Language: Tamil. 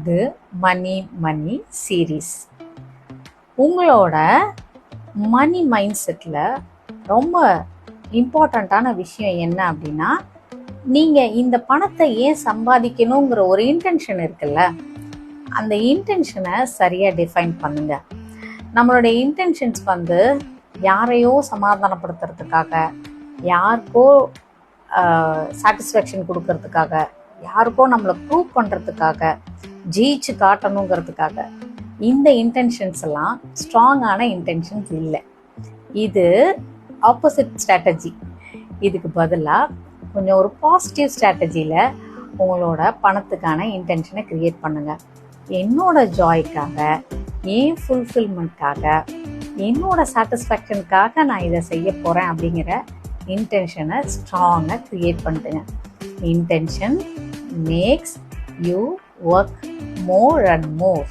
இது மணி மணி சீரீஸ். உங்களோட மணி மைண்ட் செட்டில் ரொம்ப இம்பார்ட்டண்ட்டான விஷயம் என்ன அப்படின்னா, நீங்கள் இந்த பணத்தை ஏன் சம்பாதிக்கணுங்கிற ஒரு இன்டென்ஷன் இருக்குல்ல, அந்த இன்டென்ஷனை சரியாக டிஃபைன் பண்ணுங்க. நம்மளுடைய இன்டென்ஷன்ஸ் யாரையோ சமாதானப்படுத்துறதுக்காக, யாருக்கோ சாட்டிஸ்ஃபேக்ஷன் கொடுக்கறதுக்காக, யாருக்கோ நம்மளை ப்ரூவ் பண்ணுறதுக்காக, ஜெயிச்சு காட்டணுங்கிறதுக்காக இந்த இன்டென்ஷன்ஸ் எல்லாம் ஸ்ட்ராங்கான இன்டென்ஷன்ஸ் இல்லை. இது ஆப்போசிட் ஸ்ட்ராட்டஜி. இதுக்கு பதிலாக கொஞ்சம் ஒரு பாசிட்டிவ் ஸ்ட்ராட்டஜியில் உங்களோட பணத்துக்கான இன்டென்ஷனை க்ரியேட் பண்ணுங்கள். என்னோட ஜாய்க்காக, என் ஃபுல்ஃபில்மெண்ட்காக, என்னோட சாட்டிஸ்ஃபேக்ஷனுக்காக நான் இதை செய்ய போகிறேன் அப்படிங்கிற இன்டென்ஷனை ஸ்ட்ராங்காக க்ரியேட் பண்ணுறேங்க. Intention makes you work more and more.